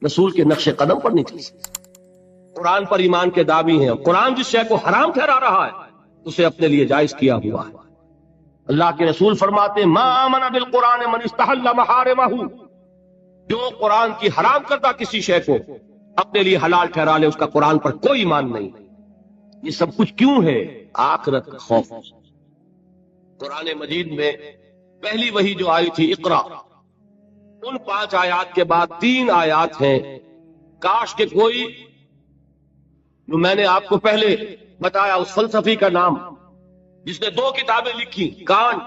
رسول کے نقش قدم پر نہیں چل سکتے. قرآن پر ایمان کے دعوی ہیں، اور قرآن جس شے کو حرام ٹھہرا رہا ہے اسے اپنے لیے جائز کیا ہوا ہے. اللہ کے رسول فرماتے ہیں ما آمن بالقرآن من استحل محارمہ، جو قرآن کی حرام کردہ کسی شے کو اپنے لیے حلال ٹھہرا لے اس کا قرآن پر کوئی ایمان نہیں. یہ سب کچھ کیوں ہے؟ آخرت کا خوف. قرآن مجید میں پہلی وحی جو آئی تھی اقرا، ان 5 آیات کے بعد 3 آیات ہیں. کاش کہ کوئی، جو میں نے آپ کو پہلے بتایا اس فلسفی کا نام جس نے 2 کتابیں لکھی، کانٹ،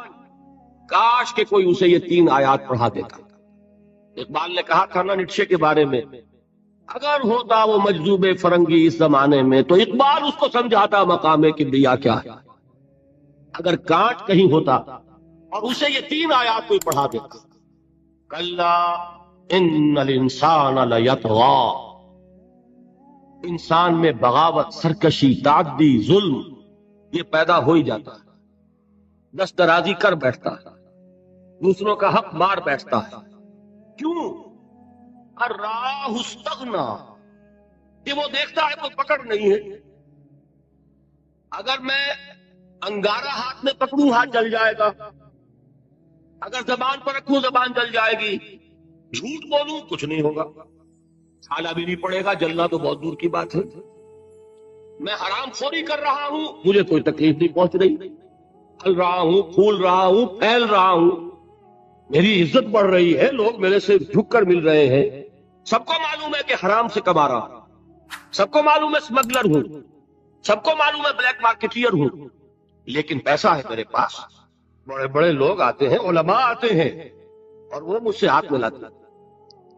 کاش کہ کوئی اسے یہ 3 آیات پڑھا دیتا. اقبال نے کہا تھا نا نیٹشے کے بارے میں، اگر ہوتا وہ مجذوب فرنگی اس زمانے میں تو اقبال اس کو سمجھاتا مقام کبریا کیا ہے. اگر کانٹ کہیں ہوتا اور اسے یہ 3 آیات کوئی پڑھا دیتا، کلا ان الانسان لیطغی، انسان میں بغاوت، سرکشی، تعدی، ظلم یہ پیدا ہو ہی جاتا ہے، دست درازی کر بیٹھتا ہے، دوسروں کا حق مار بیٹھتا ہے. کیوں؟ الراہ استغنا، کہ وہ دیکھتا ہے کوئی پکڑ نہیں ہے. اگر میں انگارہ ہاتھ میں پکڑوں ہاتھ جل جائے گا، اگر زبان پر رکھوں زبان جل جائے گی، جھوٹ بولوں کچھ نہیں ہوگا، چھالا بھی نہیں پڑے گا، جلنا تو بہت دور کی بات ہے. میں حرام خوری کر رہا ہوں، مجھے کوئی تکلیف نہیں پہنچ رہی، پھل رہا ہوں، پھول رہا ہوں، پھیل رہا ہوں، میری عزت بڑھ رہی ہے، لوگ میرے سے جھک کر مل رہے ہیں. سب کو معلوم ہے کہ حرام سے کما رہا ہوں، سب کو معلوم ہے اسمگلر ہوں، سب کو معلوم ہے بلیک مارکیٹیئر ہوں، لیکن پیسہ ہے میرے پاس. بڑے بڑے لوگ آتے ہیں، علماء آتے ہیں اور وہ مجھ سے ہاتھ ملاتے ہیں،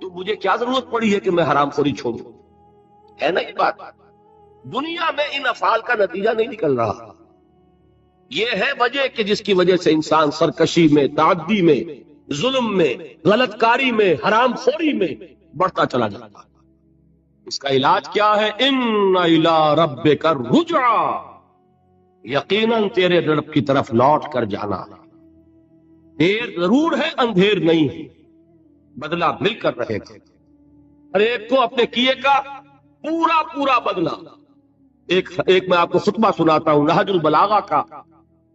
تو مجھے کیا ضرورت پڑی ہے کہ میں حرام خوری چھوڑوں؟ ہے نا یہ بات؟ دنیا میں ان افعال کا نتیجہ نہیں نکل رہا. یہ ہے وجہ کہ جس کی وجہ سے انسان سرکشی میں، تعدی میں، ظلم میں، غلط کاری میں، حرام خوری میں بڑھتا چلا جاتا ہے. اس کا علاج کیا ہے؟ ان الی ربک الرجعی، یقیناً تیرے رب کی طرف لوٹ کر جانا. دیر ضرور ہے، اندھیر نہیں ہے، بدلہ مل کر رہے گا. ہر ایک کو اپنے کیے کا پورا پورا بدلہ. ایک میں آپ کو خطبہ سناتا ہوں نہج البلاغہ کا،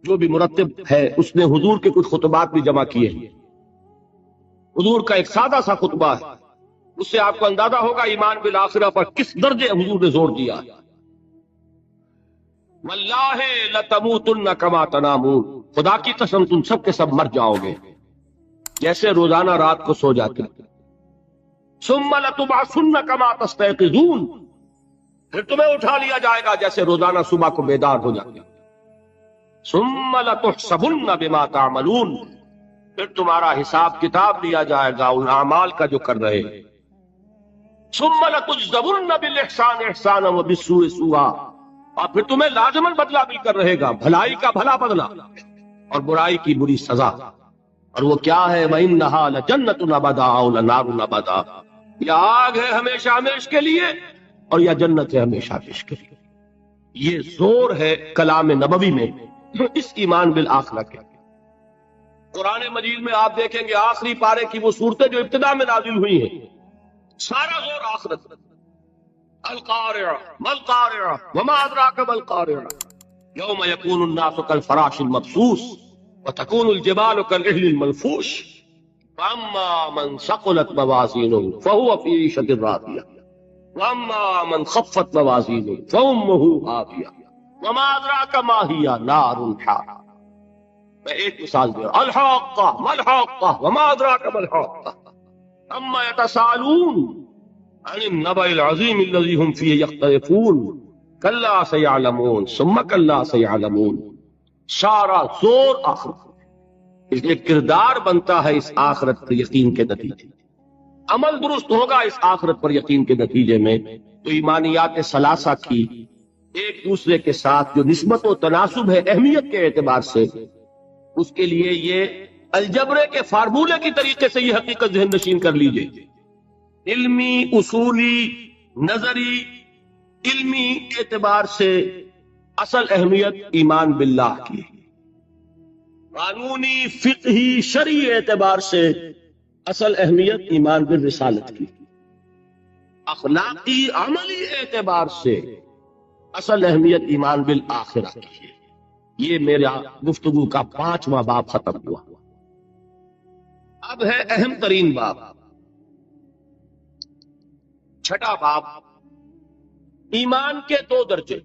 جو بھی مرتب ہے اس نے حضور کے کچھ خطبات بھی جمع کیے ہیں. حضور کا ایک سادہ سا خطبہ ہے، اس سے آپ کو اندازہ ہوگا ایمان بالآخرہ پر کس درجے حضور نے زور دیا. واللہ لتموتن کما تنامون، خدا کی قسم تم سب کے سب مر جاؤ گے جیسے روزانہ رات کو سو جاتے. ثم لتبعثن کما تستيقظون، پھر تمہیں اٹھا لیا جائے گا جیسے روزانہ صبح کو بیدار ہو جاتے. ثم لتحسبن بما تعملون، پھر تمہارا حساب کتاب لیا جائے گا ان اعمال کا جو کر رہے ہیں. ثم لتجزون بالاحسان احسانا وبالسوء سوءا، اور پھر تمہیں لازماً بدلہ مل کر رہے گا، بھلائی کا بھلا بدلہ اور برائی کی بری سزا. اور وہ کیا ہے؟ وَإِنَّهَا لَجَنَّةٌ أَبَدًا أَوْ لَنَارٌ أَبَدًا، یا آگ ہے ہمیشہ ہمیش کے لیے اور یا جنت ہے ہمیشہ ہمیش کے لیے. یہ زور ہے کلام نبوی میں اس ایمان بالآخرہ کے. قرآن مجید میں آپ دیکھیں گے آخری پارے کی وہ صورتیں جو ابتدا میں نازل ہوئی ہیں، سارا زور آخرت. القارعہ ما القارعہ وما ادراک ما القارعہ یوم یکون الناس کالفراش المبثوث وتکون الجبال کالعہن المنفوش فاما من ثقلت موازینہ فهو فی عیشۃ راضیہ واما من خفت موازینہ فامہ ہاویہ وما ادراک ما ہی نار حامیہ. میں ایک مثال دے رہا ہوں. الحاقہ ما الحاقہ وما ادراک ما الحاقہ اما یتساءلون عن النبأ العظیم الذی هم فیہ یختلفون کلا سیعلمون ثم کلا سیعلمون. سارا زور آخرت، اس لیے کردار بنتا ہے اس آخرت پر یقین کے نتیجے، عمل درست ہوگا اس آخرت پر یقین کے نتیجے میں. تو ایمانیات ثلاثہ کی ایک دوسرے کے ساتھ جو نسبت و تناسب ہے اہمیت کے اعتبار سے، اس کے لیے یہ الجبرے کے فارمولے کی طریقے سے یہ حقیقت ذہن نشین کر لیجئے. علمی، اصولی، نظری، علمی اعتبار سے اصل اہمیت ایمان باللہ کی، قانونی، فقہی، شرعی اعتبار سے اصل اہمیت ایمان بالرسالت کی. اخلاقی عملی اعتبار سے اصل اہمیت ایمان بالآخرہ کی ہے۔ یہ میرا گفتگو کا 5واں باب ختم ہوا۔ اب ہے اہم ترین باب، 6واں باب، ایمان کے 2 درجے۔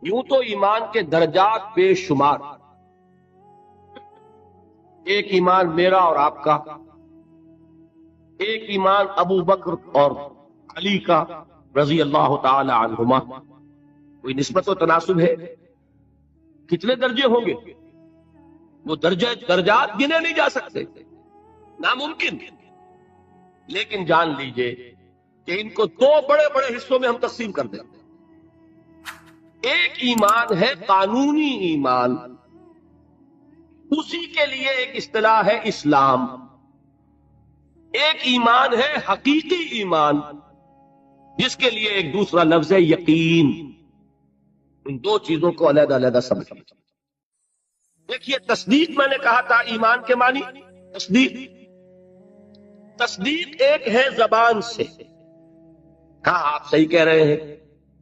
یوں تو ایمان کے درجات بے شمار، ایک ایمان میرا اور آپ کا، ایک ایمان ابو بکر اور علی کا رضی اللہ تعالی عنہما، کوئی نسبت و تناسب ہے؟ کتنے درجے ہوں گے؟ وہ درجات گنے نہیں جا سکتے، ناممکن۔ لیکن جان لیجئے کہ ان کو 2 بڑے بڑے حصوں میں ہم تقسیم کر دیں۔ ایک ایمان ہے قانونی ایمان، اسی کے لیے ایک اصطلاح ہے اسلام۔ ایک ایمان ہے حقیقی ایمان، جس کے لیے ایک دوسرا لفظ ہے یقین۔ ان 2 چیزوں کو علیحدہ علیحدہ سمجھیں۔ دیکھیے، تصدیق میں نے کہا تھا ایمان کے معنی تصدیق ایک ہے زبان سے، ہاں آپ صحیح کہہ رہے ہیں،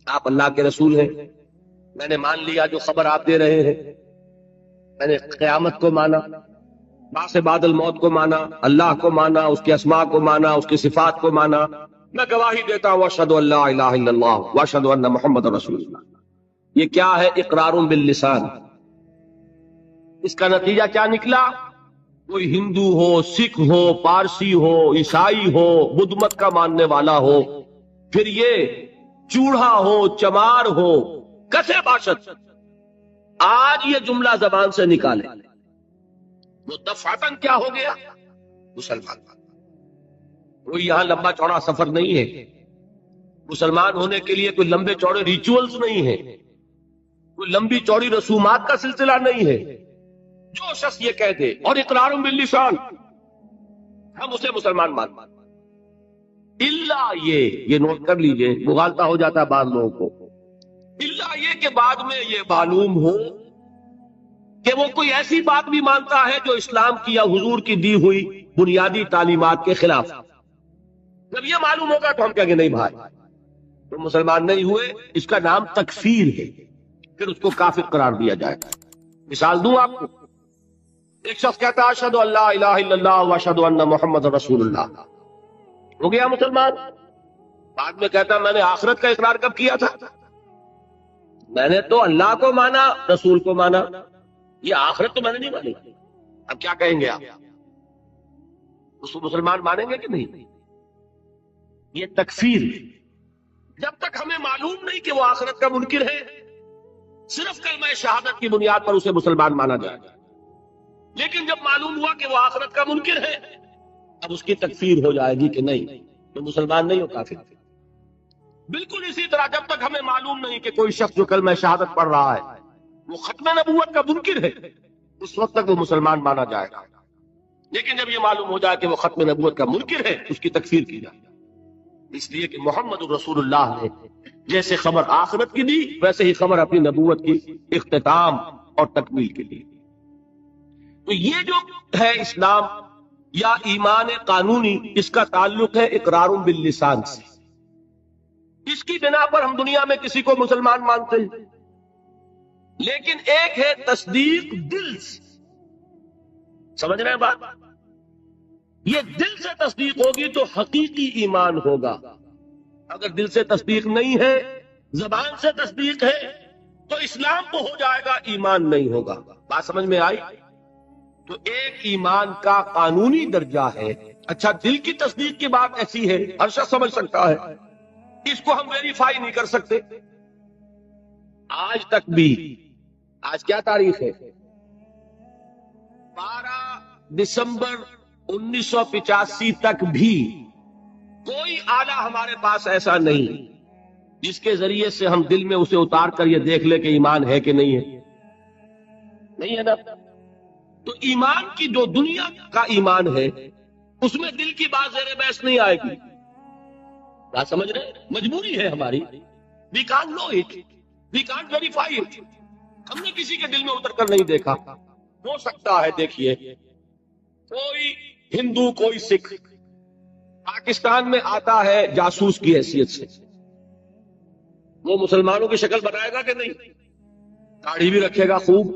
آپ اللہ کے رسول ہیں، میں نے مان لیا جو خبر آپ دے رہے ہیں، میں نے قیامت کو مانا، بعث بعد الموت کو مانا، اللہ کو مانا، اس کے اسماء کو مانا، اس کی صفات کو مانا، میں گواہی دیتا ہوں اشہد ان لا الہ الا اللہ واشہد ان محمد رسول اللہ۔ یہ کیا ہے؟ اقرار باللسان۔ اس کا نتیجہ کیا نکلا؟ کوئی ہندو ہو، سکھ ہو، پارسی ہو، عیسائی ہو، بدھ مت کا ماننے والا ہو، پھر یہ چوڑا ہو، چمار ہو، کسے باشد، آج یہ جملہ زبان سے نکالے، وہ دفعتاً کیا ہو گیا؟ مسلمان۔ کوئی یہاں لمبا چوڑا سفر نہیں ہے، مسلمان ہونے کے لیے کوئی لمبے چوڑے ریچولز نہیں ہے، کوئی لمبی چوڑی رسومات کا سلسلہ نہیں ہے۔ جو شخص یہ کہہ دے اور اقرار باللسان، ہم اسے مسلمان مانتے ہیں، الا یہ نوٹ کر لیجئے، مغالطہ ہو جاتا ہے بعض لوگوں کو، الا یہ کہ بعد میں یہ معلوم ہو کہ وہ کوئی ایسی بات بھی مانتا ہے جو اسلام کی یا حضور کی دی ہوئی بنیادی تعلیمات کے خلاف۔ جب یہ معلوم ہوگا تو ہم کہیں گے نہیں بھائی تو مسلمان نہیں ہوئے، اس کا نام تکفیر ہے، پھر اس کو کافر قرار دیا جائے گا۔ مثال دوں آپ کو، ایک شخص کہتا ہے اشہد ان لا الہ الا اللہ واشہد ان محمد رسول اللہ، ہو گیا مسلمان۔ بعد میں کہتا ہے میں نے آخرت کا اقرار کب کیا تھا؟ میں نے تو اللہ کو مانا، رسول کو مانا، یہ آخرت تو میں نے نہیں مانی۔ اب کیا کہیں گے آپ؟ اس کو مسلمان مانیں گے کہ نہیں؟ یہ تکفیر ہے۔ جب تک ہمیں معلوم نہیں کہ وہ آخرت کا منکر ہے، صرف کلمہ شہادت کی بنیاد پر اسے مسلمان مانا جائے گا۔ لیکن جب معلوم ہوا کہ وہ آخرت کا منکر ہے، اب اس کی تکفیر ہو جائے گی کہ نہیں، تو مسلمان نہیں ہو، کافر۔ بالکل اسی طرح جب تک ہمیں معلوم نہیں کہ کوئی شخص جو کلمہ شہادت پڑھ رہا ہے وہ ختم نبوت کا منکر ہے، اس وقت تک وہ مسلمان مانا جائے گا۔ لیکن جب یہ معلوم ہو جائے کہ وہ ختم نبوت کا منکر ہے، اس کی تکفیر کی جائے، اس لیے کہ محمد رسول اللہ نے جیسے خبر آخرت کی دی، ویسے ہی خبر اپنی نبوت کی اختتام اور تکمیل کے لیے۔ تو یہ جو ہے اسلام یا ایمان قانونی، اس کا تعلق ہے اقرار باللسان سے۔ اس کی بنا پر ہم دنیا میں کسی کو مسلمان مانتے ہیں، لیکن ایک ہے تصدیق دل سے۔ سمجھ رہے ہیں بات؟ یہ دل سے تصدیق ہوگی تو حقیقی ایمان ہوگا۔ اگر دل سے تصدیق نہیں ہے، زبان سے تصدیق ہے، تو اسلام تو ہو جائے گا، ایمان نہیں ہوگا۔ بات سمجھ میں آئی؟ تو ایک ایمان کا قانونی درجہ ہے۔ اچھا، دل کی تصدیق کی بات ایسی ہے، ہر شخص سمجھ سکتا ہے، اس کو ہم ویریفائی نہیں کر سکتے۔ آج تک بھی، آج کیا تاریخ ہے؟ 12 دسمبر 1985 تک بھی کوئی آلہ ہمارے پاس ایسا نہیں جس کے ذریعے سے ہم دل میں اسے اتار کر یہ دیکھ لیں کہ ایمان ہے کہ نہیں ہے۔ نہیں ہے نا؟ تو ایمان کی جو دنیا کا ایمان ہے، اس میں دل کی بات زیر بحث نہیں آئے گی۔ بات سمجھ رہے؟ مجبوری ہے ہماری، we can't know it, we can't verify it۔ ہم نے کسی کے دل میں اتر کر نہیں دیکھا۔ ہو سکتا ہے، دیکھیے، کوئی ہندو، کوئی سکھ، پاکستان میں آتا ہے جاسوس کی حیثیت سے، وہ مسلمانوں کی شکل بنائے گا کہ نہیں؟ داڑھی بھی رکھے گا، خوب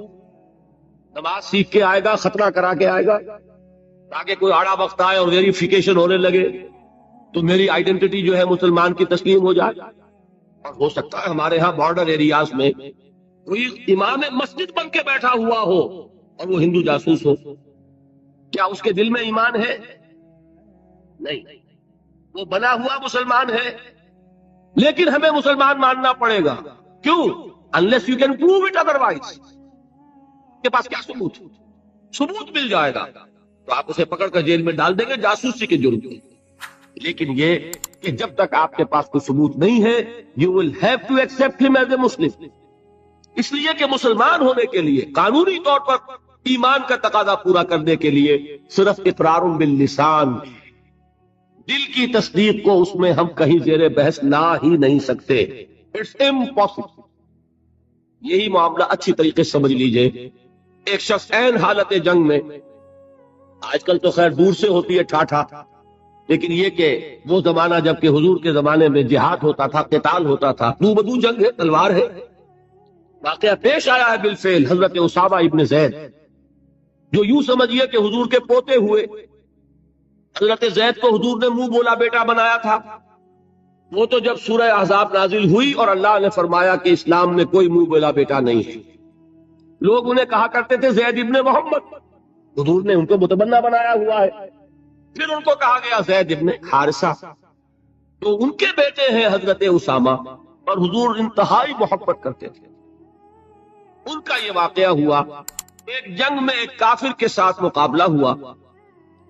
نماز سیکھ کے آئے گا، ختنہ کرا کے آئے گا، تاکہ کوئی آڑا وقت آئے اور ویریفیکیشن ہونے لگے تو میری آئیڈینٹی جو ہے مسلمان کی تسلیم ہو جائے۔ اور ہو سکتا ہے ہمارے ہاں بارڈر ایریاز میں کوئی امام مسجد بن کے بیٹھا ہوا ہو اور وہ ہندو جاسوس ہو، کیا اس کے دل میں ایمان ہے؟ نہیں، وہ بنا ہوا مسلمان ہے، لیکن ہمیں مسلمان ماننا پڑے گا۔ کیوں؟ unless you can prove it otherwise۔ کے پاس کیا ثبوت مل جائے گا تو آپ اسے پکڑ کر جیل میں ڈال دیں گے جاسوسی کے جرم میں۔ لیکن یہ کہ جب تک آپ کے پاس کوئی ثبوت نہیں ہے you will have to accept him as a Muslim۔ اس لیے کہ مسلمان ہونے کے لیے قانونی طور پر ایمان کا تقاضا پورا کرنے کے لیے صرف اقرار باللسان، دل کی تصدیق کو اس میں ہم کہیں زیر بحث لا ہی نہیں سکتے۔ It's impossible. یہی معاملہ اچھی طریقے سے سمجھ لیجئے۔ ایک شخص عین حالت جنگ میں، آج کل تو خیر دور سے ہوتی ہے ٹھاٹھا، لیکن یہ کہ وہ زمانہ جب کہ حضور کے زمانے میں جہاد ہوتا تھا، قتال ہوتا تھا، دو بدو جنگ ہے، تلوار ہے۔ واقعہ پیش آیا ہے بالفعل حضرت اسامہ ابن زید، جو یوں سمجھیے کہ حضور کے پوتے ہوئے۔ حضرت زید کو حضور نے منہ بولا بیٹا بنایا تھا۔ وہ تو جب سورہ احزاب نازل ہوئی اور اللہ نے فرمایا کہ اسلام میں کوئی منہ بولا بیٹا نہیں ہے، لوگ انہیں کہا کرتے تھے زید ابن محمد، حضور نے ان کو متبنہ بنایا ہوا ہے۔ پھر ان کو کہا گیا زید ابن حارثہ، تو ان کے بیٹے ہیں حضرت اسامہ، اور حضور انتہائی محبت کرتے تھے۔ ان کا یہ واقعہ ہوا، ایک جنگ میں ایک کافر کے ساتھ مقابلہ ہوا۔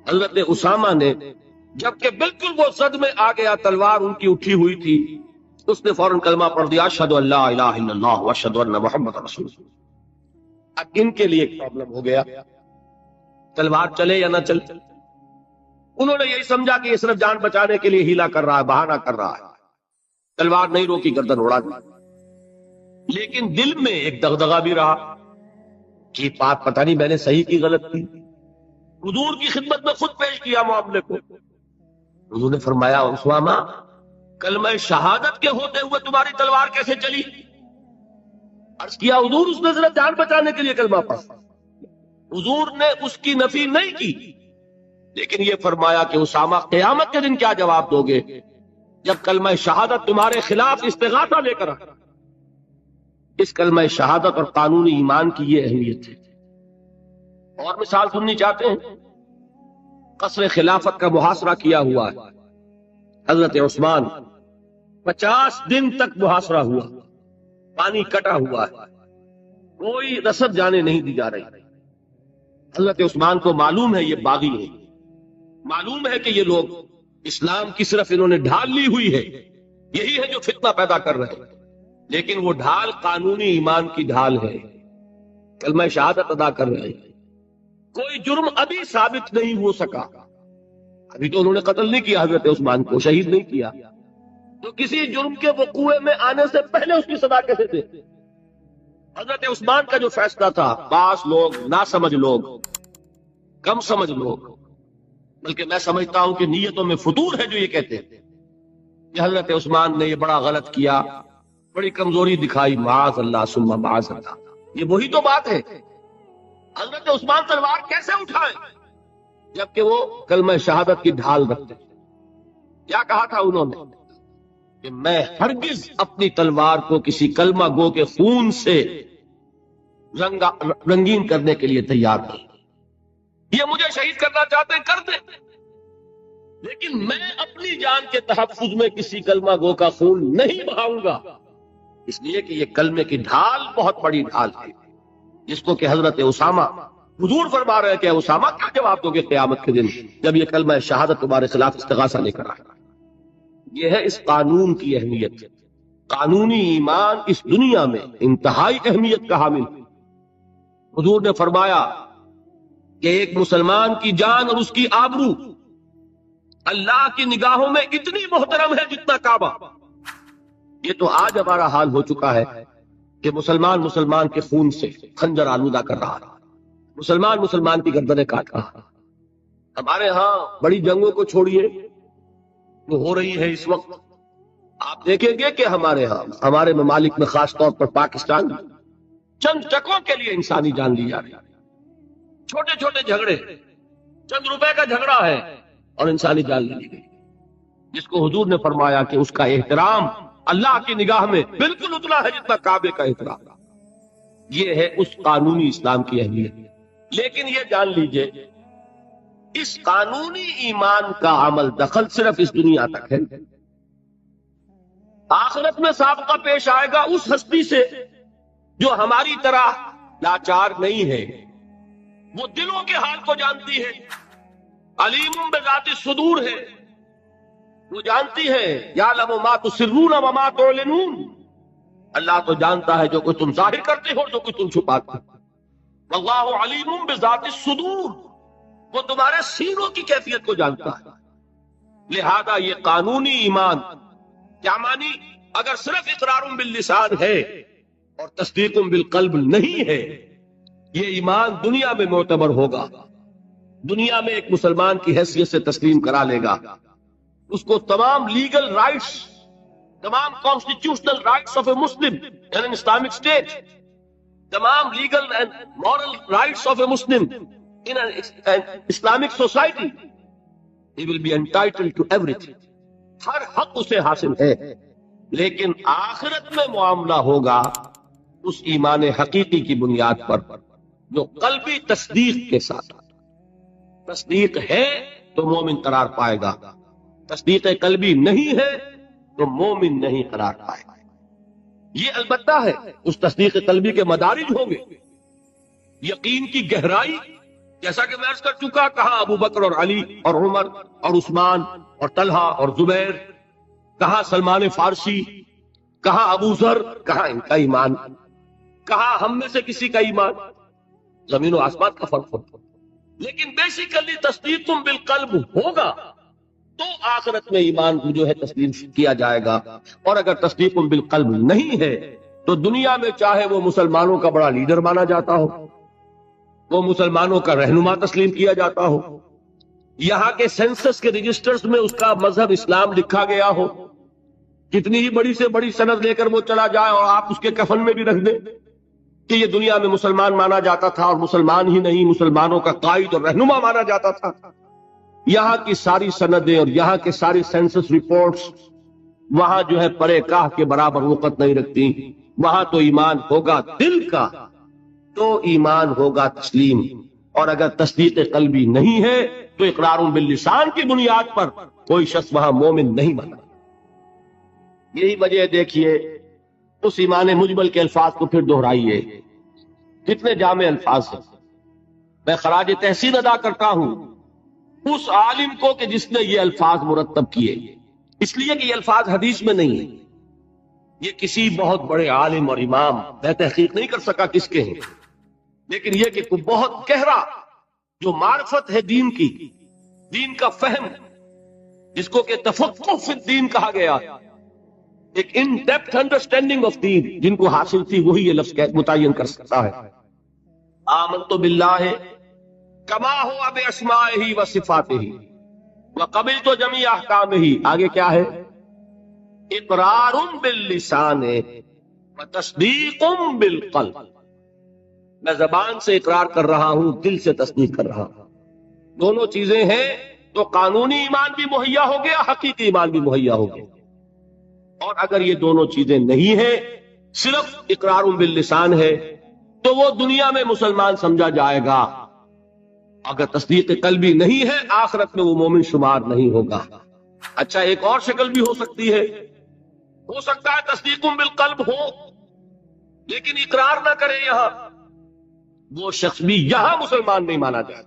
حضرت اسامہ نے جبکہ بالکل وہ زد میں آ گیا، تلوار ان کی اٹھی ہوئی تھی، اس نے فوراً کلمہ پڑھ دیا، اشہد ان لا الہ الا اللہ واشہد ان محمد رسول اللہ۔ اب ان کے لیے ایک پرابلم ہو گیا، تلوار چلے یا نہ چلے۔ انہوں نے یہی سمجھا کہ یہ صرف جان بچانے کے لیے ہیلا کر رہا ہے، بہانہ کر رہا ہے، تلوار نہیں روکی، گردن اڑا دی۔ لیکن دل میں ایک دغدغہ بھی رہا کہ بات پتہ نہیں میں نے صحیح کی غلط کی۔ حضور کی خدمت میں خود پیش کیا معاملے کو۔ حضور نے فرمایا اسامہ، کلمہ شہادت کے ہوتے ہوئے تمہاری تلوار کیسے چلی؟ عرض کیا حضور اس نے صرف جان بچانے کے لیے کلمہ پڑھا۔ حضور نے اس کی نفی نہیں کی، لیکن یہ فرمایا کہ اسامہ قیامت کے دن کیا جواب دو گے جب کلمہ شہادت تمہارے خلاف استغاثہ لے کر آئے۔ اس کلمہ شہادت اور قانونی ایمان کی یہ اہمیت ہے۔ اور مثال سننی چاہتے ہیں؟ قصر خلافت کا محاصرہ کیا ہوا ہے، حضرت عثمان 50 دن تک محاصرہ ہوا، پانی کٹا ہوا ہے، کوئی رسد جانے نہیں دی جا رہی۔ حضرت عثمان کو معلوم ہے یہ باغی ہے، معلوم ہے کہ یہ لوگ اسلام کی صرف انہوں نے ڈھال لی ہوئی ہے، یہی ہے جو فتنہ پیدا کر رہے ہیں، لیکن وہ ڈھال قانونی ایمان کی ڈھال ہے، کلمہ شہادت ادا کر رہے ہیں۔ کوئی جرم ابھی ثابت نہیں ہو سکا، ابھی تو انہوں نے قتل نہیں کیا، حضرت عثمان کو شہید نہیں کیا، تو کسی جرم کے وقوع میں آنے سے پہلے اس کی سزا کیسے دے؟ حضرت عثمان کا جو فیصلہ تھا، بعض لوگ ناسمجھ لوگ، کم سمجھ لوگ، بلکہ میں سمجھتا ہوں کہ نیتوں میں فتور ہے جو یہ کہتے ہیں کہ حضرت عثمان نے یہ بڑا غلط کیا، بڑی کمزوری دکھائی، معاذ اللہ ثم معاذ اللہ۔ یہ وہی تو بات ہے، حضرت عثمان تلوار کیسے اٹھائے جبکہ وہ کلمہ شہادت کی ڈھال رکھتے؟ کیا کہا تھا انہوں نے کہ میں ہرگز اپنی تلوار کو کسی کلمہ گو کے خون سے رنگین کرنے کے لیے تیار نہیں، یہ مجھے شہید کرنا چاہتے ہیں کر دیں، لیکن میں اپنی جان کے تحفظ میں کسی کلمہ گو کا خون نہیں بہاؤں گا، اس لیے کہ یہ کلمے کی ڈھال بہت بڑی ڈھال ہے، جس کو کہ حضرت اسامہ، حضور فرما رہے ہیں کہ اسامہ کیا جواب دو گے قیامت کے دن جب یہ کلمہ شہادت تمہارے خلاف استغاثہ لے کر آئے؟ یہ ہے اس قانون کی اہمیت۔ قانونی ایمان اس دنیا میں انتہائی اہمیت کا حامل ہے۔ حضور نے فرمایا کہ ایک مسلمان کی جان اور اس کی آبرو اللہ کی نگاہوں میں اتنی محترم ہے جتنا کعبہ۔ یہ تو آج ہمارا حال ہو چکا ہے کہ مسلمان کے خون سے خنجر آلودہ کر رہا ہے، مسلمان کی گردنیں کاٹ رہا ہے۔ ہمارے ہاں بڑی جنگوں کو چھوڑیے، جو ہو رہی ہے اس وقت، آپ دیکھیں گے کہ ہمارے ہاں ہمارے ممالک میں خاص طور پر پاکستان میں چند ٹکوں کے لیے انسانی جان لی جا رہی ہے. چھوٹے چھوٹے جھگڑے، چند روپے کا جھگڑا ہے اور انسانی جان لی گئی، جس کو حضور نے فرمایا کہ اس کا احترام اللہ کی نگاہ میں بالکل اتنا ہے جتنا کعبے کا احترام. یہ ہے اس قانونی اسلام کی اہمیت. لیکن یہ جان لیجئے اس قانونی ایمان کا عمل دخل صرف اس دنیا تک ہے. آخرت میں سابقہ پیش آئے گا اس ہستی سے جو ہماری طرح لاچار نہیں ہے، وہ دلوں کے حال کو جانتی ہے، علیم بذات الصدور ہے، وہ جانتی ہے یعلم ما تسرون وما تعلنون. اللہ تو جانتا ہے جو کچھ تم ظاہر کرتے ہو اور جو کچھ تم چھپاتے ہو. واللہ علیم بذات الصدور، وہ تمہارے سینوں کی کیفیت کو جانتا ہے. لہذا یہ قانونی ایمان کیا مانی؟ اگر صرف اقرار باللسان ہے اور تصدیق بالقلب نہیں ہے، یہ ایمان دنیا میں معتبر ہوگا، دنیا میں ایک مسلمان کی حیثیت سے تسلیم کرا لے گا. اس کو تمام لیگل رائٹس، تمام constitutional rights of a Muslim in an Islamic state, تمام legal and moral rights of a Muslim in an Islamic society, he will be entitled to everything. ہر حق اسے حاصل ہے. لیکن آخرت میں معاملہ ہوگا اس ایمان حقیقی کی بنیاد پر جو قلبی تصدیق کے ساتھ. تصدیق ہے تو مومن قرار پائے گا، تصدیق قلبی نہیں ہے تو مومن نہیں قرار پائے گا. یہ البتہ ہے اس تصدیق قلبی کے مدارج ہوں گے. یقین کی گہرائی جیسا کہ میں عرض کر چکا، کہاں ابو بکر اور علی اور عمر اور عثمان اور طلحہ اور زبیر، کہاں سلمان فارسی، کہاں ابو ذر، کہاں ان کا ایمان، کہاں ہم میں سے کسی کا ایمان. زمین و آسمان کا فرق ہوتا. لیکن بیسیکلی تصدیق بالقلب ہوگا تو آخرت میں ایمان کو جو ہے تسلیم کیا جائے گا. اور اگر تصدیق بالقلب نہیں ہے تو دنیا میں چاہے وہ مسلمانوں کا بڑا لیڈر مانا جاتا ہو، وہ مسلمانوں کا رہنما تسلیم کیا جاتا ہو، یہاں کے سینسس کے رجسٹرز میں اس کا مذہب اسلام لکھا گیا ہو، کتنی ہی بڑی سے بڑی سند لے کر وہ چلا جائے اور آپ اس کے کفن میں بھی رکھ دیں کہ یہ دنیا میں مسلمان مانا جاتا تھا، اور مسلمان ہی نہیں مسلمانوں کا قائد اور رہنما مانا جاتا تھا. یہاں کی ساری سندیں اور یہاں کے ساری سینسس رپورٹس وہاں جو ہے پرے کاہ کے برابر وقت نہیں رکھتی. وہاں تو ایمان ہوگا دل کا تو ایمان ہوگا تسلیم. اور اگر تصدیق قلبی نہیں ہے تو اقرار باللسان کی بنیاد پر کوئی شخص وہاں مومن نہیں بنا. یہی وجہ دیکھیے اس ایمان مجمل کے الفاظ کو پھر دہرائیے، کتنے جامع الفاظ ہیں. میں خراج تحسین ادا کرتا ہوں اس عالم کو کہ جس نے یہ الفاظ مرتب کیے، اس لیے کہ یہ الفاظ حدیث میں نہیں ہیں، یہ کسی بہت بڑے عالم اور امام میں تحقیق نہیں کر سکا کس کے ہیں، لیکن یہ کہ کوئی بہت گہرا جو معرفت ہے دین کی، دین کا فہم، جس کو کہ تفقہ فی الدین کہا گیا، ایک ان ڈیپتھ انڈرسٹینڈنگ آف دین جن کو حاصل تھی وہی یہ لفظ متعین کر سکتا ہے. آمنت باللہ کما ہوا باسمائہ و صفاتہ وقبلت جمیع احکامہ. آگے کیا ہے؟ اقرار باللسان و تصدیق بالقلب. میں زبان سے اقرار کر رہا ہوں، دل سے تصدیق کر رہا ہوں. دونوں چیزیں ہیں تو قانونی ایمان بھی مہیا ہو گیا، حقیقی ایمان بھی مہیا ہو گیا. اور اگر یہ دونوں چیزیں نہیں ہیں، صرف اقرار باللسان ہے تو وہ دنیا میں مسلمان سمجھا جائے گا. اگر تصدیق قلبی نہیں ہے آخرت میں وہ مومن شمار نہیں ہوگا. اچھا ایک اور شکل بھی ہو سکتی ہے، ہو سکتا ہے تصدیق بالقلب ہو لیکن اقرار نہ کرے، یہاں وہ شخص بھی یہاں مسلمان نہیں مانا جائے.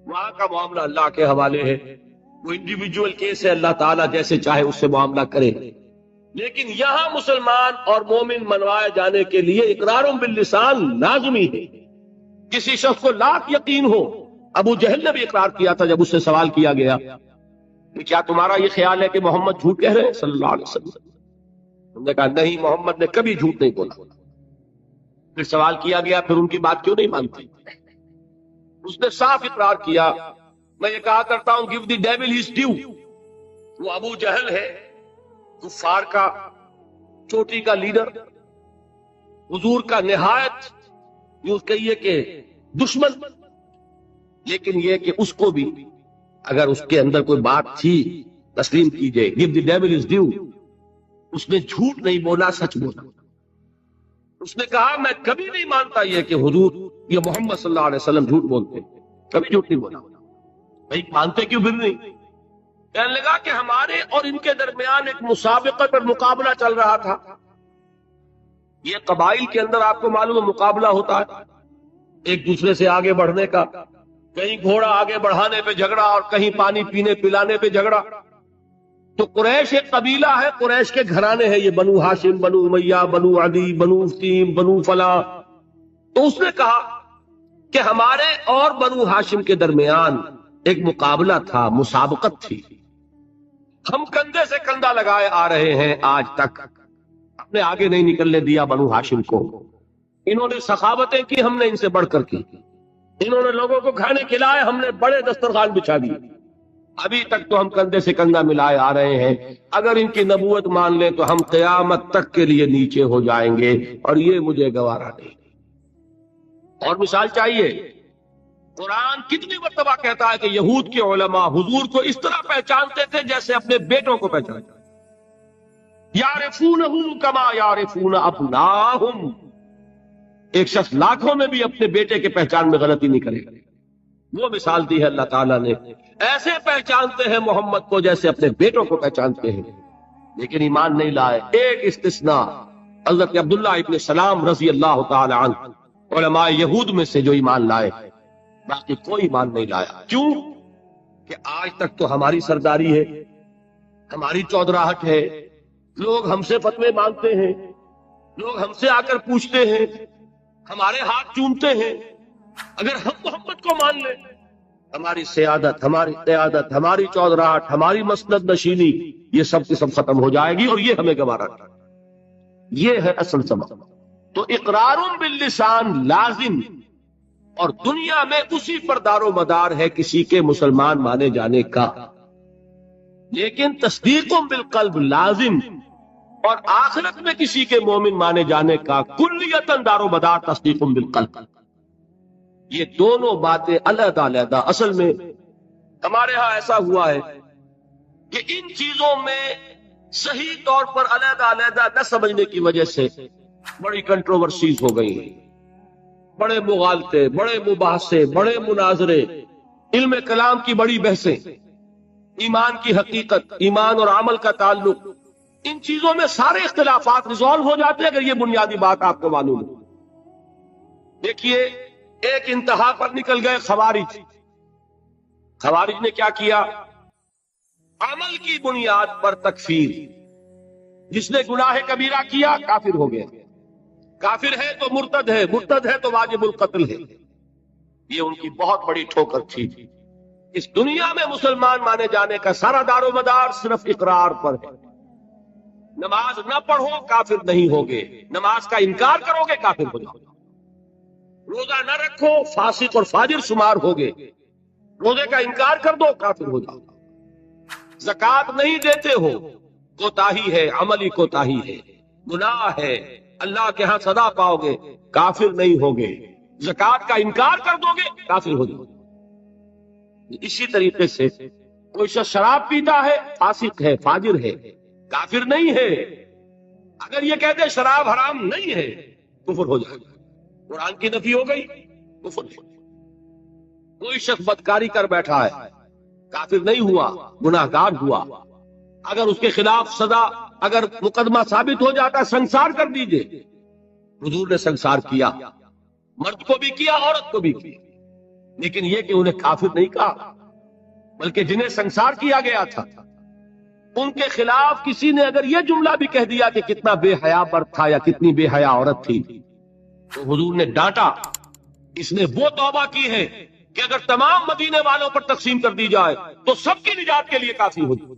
وہاں کا معاملہ اللہ کے حوالے ہے، وہ انڈیویجول کیس ہے، اللہ تعالیٰ جیسے چاہے اس سے معاملہ کرے. لیکن یہاں مسلمان اور مومن منوائے جانے کے لیے اقرار باللسان لازمی ہے. کسی شخص کو لاکھ یقین ہو، ابو جہل نے بھی اقرار کیا تھا جب اس سے سوال کیا گیا کہ کیا تمہارا یہ خیال ہے کہ محمد جھوٹ کہہ رہے ہیں صلی اللہ علیہ وسلم؟ انہوں نے کہا نہیں، محمد نے کبھی جھوٹ نہیں بولا. پھر سوال کیا گیا پھر ان کی بات کیوں نہیں مانتے؟ اس نے صاف اقرار کیا. میں یہ کہا کرتا ہوں give the devil his due. وہ ابو جہل ہے، کفار کا چوٹی کا لیڈر، حضور کا نہایت یوں کہیے کہ دشمن، لیکن یہ کہ اس کو بھی اگر اس کے اندر کوئی بات تھی تسلیم کیجئے، give the devil his due، اس نے جھوٹ نہیں بولا، سچ بولا۔ اس نے کہا میں کبھی نہیں مانتا یہ کہ حضور یہ محمد صلی اللہ علیہ وسلم جھوٹ بولتے، کبھی جھوٹ نہیں بولا۔ بھائی مانتے کیوں پھر نہیں؟ کہنے لگا کہ ہمارے اور ان کے درمیان ایک مسابقت اور مقابلہ چل رہا تھا۔ یہ قبائل کے اندر آپ کو معلوم ہے مقابلہ ہوتا ہے ایک دوسرے سے آگے بڑھنے کا، کہیں گھوڑا آگے بڑھانے پہ جھگڑا اور کہیں پانی پینے پلانے پہ جھگڑا۔ تو قریش ایک قبیلہ ہے، قریش کے گھرانے ہیں، یہ بنو ہاشم، بنو امیہ، بنو عدی، بنو تیم، بنو فلاں۔ تو اس نے کہا کہ ہمارے اور بنو ہاشم کے درمیان ایک مقابلہ تھا، مسابقت تھی، ہم کندھے سے کندھا لگائے آ رہے ہیں آج تک، اپنے آگے نہیں نکلنے دیا بنو ہاشم کو۔ انہوں نے سخاوتیں کی، ہم نے ان سے بڑھ کر کی، انہوں نے لوگوں کو کھانے کھلائے، ہم نے بڑے دسترخوان بچھا دیے، ابھی تک تو ہم کندھے سے کندھا ملائے آ رہے ہیں، اگر ان کی نبوت مان لیں تو ہم قیامت تک کے لیے نیچے ہو جائیں گے، اور یہ مجھے گوارا نہیں۔ اور مثال چاہیے، قرآن کتنی مرتبہ کہتا ہے کہ یہود کے علماء حضور کو اس طرح پہچانتے تھے جیسے اپنے بیٹوں کو پہچانتے، یعرفونہ کما یعرفون ابناہم۔ ایک شخص لاکھوں میں بھی اپنے بیٹے کے پہچان میں غلطی نہیں کرے گا۔ وہ مثال دی ہے اللہ تعالیٰ نے، ایسے پہچانتے ہیں محمد کو جیسے اپنے بیٹوں کو پہچانتے ہیں، لیکن ایمان نہیں لائے۔ ایک استثناء، حضرت عبداللہ ابن سلام رضی اللہ تعالی عنہ، علماء یہود میں سے جو ایمان لائے، باقی کوئی ایمان نہیں لایا۔ کیوں؟ کہ آج تک تو ہماری سرداری ہے، ہماری چودراہٹ ہے، لوگ ہم سے فتوے مانگتے ہیں، لوگ ہم سے آ کر پوچھتے ہیں، ہمارے ہاتھ چومتے ہیں۔ اگر ہم محمد کو مان لیں، ہماری سیادت، ہماری قیادت، ہماری چودراہٹ، ہماری مسند نشینی، یہ سب کی سب ختم ہو جائے گی، اور یہ ہمیں گوارا نہیں۔ یہ ہے اصل سبب۔ تو اقرار باللسان لازم، اور دنیا میں اسی پر دار و مدار ہے کسی کے مسلمان مانے جانے کا، لیکن تصدیق بالقلب لازم، اور آخرت میں کسی کے مومن مانے جانے کا کلیتاً دار و مدار تصدیق بالقلب۔ یہ دونوں باتیں علیحدہ علیحدہ۔ اصل میں ہمارے ہاں ایسا ہوا ہے کہ ان چیزوں میں صحیح طور پر علیحدہ علیحدہ نہ سمجھنے کی وجہ سے بڑی کنٹروورسیز ہو گئی ہیں، بڑے مغالطے، بڑے مباحثے، بڑے مناظرے، علم کلام کی بڑی بحثیں، ایمان کی حقیقت، ایمان اور عمل کا تعلق، ان چیزوں میں سارے اختلافات ریزالو ہو جاتے ہیں اگر یہ بنیادی بات آپ کو معلوم ہے۔ دیکھیے، ایک انتہا پر نکل گئے خوارج۔ خوارج نے کیا کیا؟ عمل کی بنیاد پر تکفیر، جس نے گناہ کبیرہ کیا کافر ہو گیا، کافر ہے تو مرتد ہے، مرتد ہے تو واجب القتل ہے۔ یہ ان کی بہت بڑی ٹھوکر تھی۔ اس دنیا میں مسلمان مانے جانے کا سارا دار و مدار صرف اقرار پر ہے۔ نماز نہ پڑھو کافر نہیں ہوگے، نماز کا انکار کرو گے کافر ہو جاؤ گے، روزہ نہ رکھو فاسق اور فاجر شمار ہوگے، روزے کا انکار کر دو کافر ہو جاؤ گے، زکوٰۃ نہیں دیتے ہو کوتاہی ہے، عملی کوتاہی ہے، گناہ ہے، اللہ کے ہاں سزا پاؤ گے، کافر نہیں ہوگے، زکوٰۃ کا انکار کر دو گے کافر ہو جاؤ گے۔ اسی طریقے سے کوئی شخص شراب پیتا ہے فاسق ہے، فاجر ہے، کافر نہیں ہے۔ اگر یہ کہتے شراب حرام نہیں ہے کفر ہو جائے گا، قرآن کی نفی ہو گئی، کفر نہیں۔ کوئی شخص بدکاری کر بیٹھا ہے، کافر نہیں ہوا، گناہ گار ہوا، اگر اس کے خلاف سزا، اگر مقدمہ ثابت ہو جاتا سنسار کر دیجئے، حضور نے سنسار کیا، مرد کو بھی کیا، عورت کو بھی کیا، لیکن یہ کہ انہیں کافر نہیں کہا، بلکہ جنہیں سنسار کیا گیا تھا ان کے خلاف کسی نے اگر یہ جملہ بھی کہہ دیا کہ کتنا بے حیا مرد تھا یا کتنی بے حیا عورت تھی، تو حضور نے ڈانٹا، اس نے وہ توبہ کی ہے کہ اگر تمام مدینے والوں پر تقسیم کر دی جائے تو سب کی نجات کے لیے کافی ہو جائے۔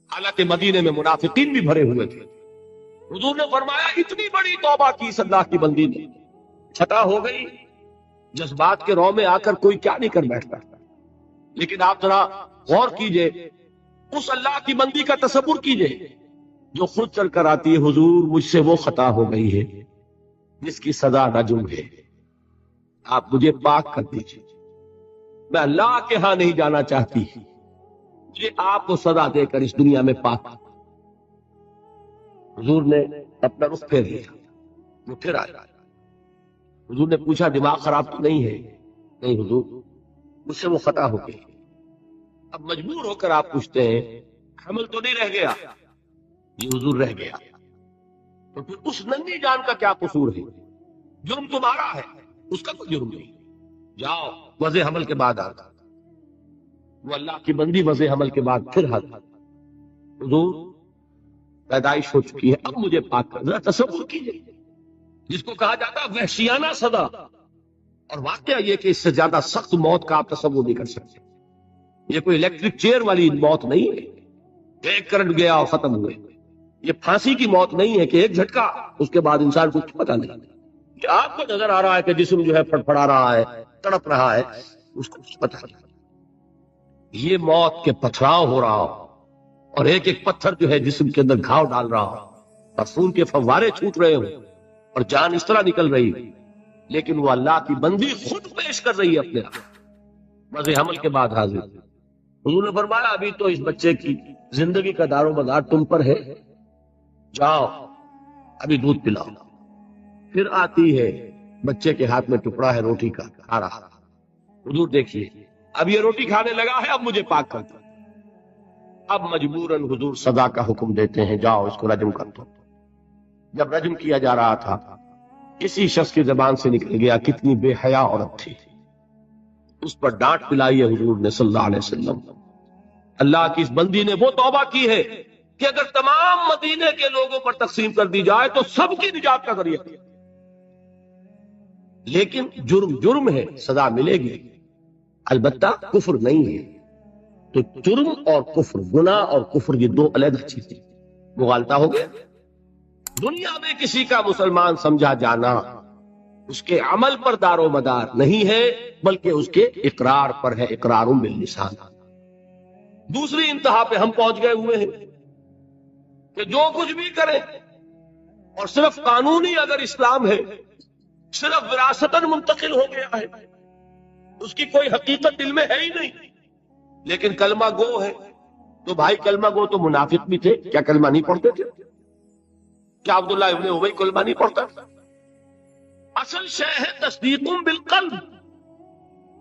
حالانکہ مدینے میں منافقین بھی بھرے ہوئے تھے، حضور نے فرمایا اتنی بڑی توبہ کی اس اللہ کی بندی نے، خطا ہو گئی، جذبات کے رو میں آ کر کوئی کیا نہیں کر بیٹھتا۔ لیکن آپ ذرا غور کیجئے، اس اللہ کی بندی کا تصور کیجئے جو خود چل کر آتی ہے، حضور مجھ سے وہ خطا ہو گئی ہے جس کی سزا رجم ہے، آپ مجھے پاک کر دیجئے، میں اللہ کے ہاں نہیں جانا چاہتی، مجھے آپ کو سزا دے کر اس دنیا میں پاک۔ حضور نے اپنا رخ پھیر لیا، وہ پھر آیا۔ حضور نے پوچھا دماغ خراب تو نہیں ہے؟ نہیں حضور، مجھ سے وہ خطا ہو گئی۔ اب مجبور ہو کر آپ پوچھتے ہیں حمل تو نہیں رہ گیا؟ یہ حضور رہ گیا۔ تو پھر اس ننھی جان کا کیا قصور ہے؟ جرم تمہارا ہے، اس کا کوئی جرم نہیں۔ جاؤ وضع حمل کے بعد آتا، وہ اللہ کی بندی وضع حمل کے بعد پھر حد، حضور پیدائش ہو چکی ہے، اب مجھے پاک کر۔ ذرا تصور کیجئے، جس کو کہا جاتا ہے وحشیانہ سزا، اور واقعہ یہ کہ اس سے زیادہ سخت موت کا آپ تصور نہیں کر سکتے۔ یہ کوئی الیکٹرک چیئر والی موت نہیں ہے، ایک کرنٹ گیا اور ختم ہوئے۔ یہ پھانسی کی موت نہیں ہے کہ ایک جھٹکا اس کے بعد انسان کو کچھ پتہ نہیں۔ کہ آپ کو نظر آ رہا ہے کہ جسم جو ہے پھڑپڑا رہا ہے، تڑپ رہا ہے، اس کو کچھ پتہ نہیں۔ یہ موت کے پتھراؤ ہو رہا ہو، اور ایک ایک پتھر جو ہے جسم کے اندر گھاؤ ڈال رہا ہو، اور خون کے فوارے چھوٹ رہے ہوں، اور جان اس طرح نکل رہی، لیکن وہ اللہ کی بندی خود پیش کر رہی ہے اپنے آپ، وضع حمل کے بعد حاضر۔ حضور نے فرمایا ابھی تو اس بچے کی زندگی کا دار و مدار تم پر ہے، جاؤ ابھی دودھ پلاؤ۔ پھر آتی ہے، بچے کے ہاتھ میں ٹکڑا ہے روٹی کا، کھا رہا۔ حضور دیکھیے اب یہ روٹی کھانے لگا ہے، اب مجھے پاک کر دو۔ اب مجبوراً حضور سزا کا حکم دیتے ہیں، جاؤ اس کو رجم کر دو۔ جب رجم کیا جا رہا تھا، کسی شخص کی زبان سے نکل گیا کتنی بے حیا عورت تھی، اس پر ڈانٹ پلائی ہے حضور نے صلی اللہ علیہ وسلم۔ اللہ کی اس بندی نے وہ توبہ کی ہے کہ اگر تمام مدینے کے لوگوں پر تقسیم کر دی جائے تو سب کی نجات کا ذریعہ، لیکن جرم جرم ہے، سزا ملے گی، البتہ کفر نہیں ہے۔ تو جرم اور کفر، گناہ اور کفر، یہ دو علیحدہ چیزیں، مغالطہ ہو گیا۔ دنیا میں کسی کا مسلمان سمجھا جانا اس کے عمل پر دار و مدار نہیں ہے، بلکہ اس کے اقرار پر ہے، اقرار باللسان۔ دوسری انتہا پہ ہم پہنچ گئے ہوئے ہیں کہ جو کچھ بھی کریں، اور صرف قانونی اگر اسلام ہے، صرف وراثتاً منتقل ہو گیا ہے، اس کی کوئی حقیقت دل میں ہے ہی نہیں، لیکن کلمہ گو ہے۔ تو بھائی کلمہ گو تو منافق بھی تھے، کیا کلمہ نہیں پڑھتے تھے؟ کیا عبداللہ ابن ابی کلمہ نہیں پڑھتا؟ اصل شے ہے تصدیق بالقلب۔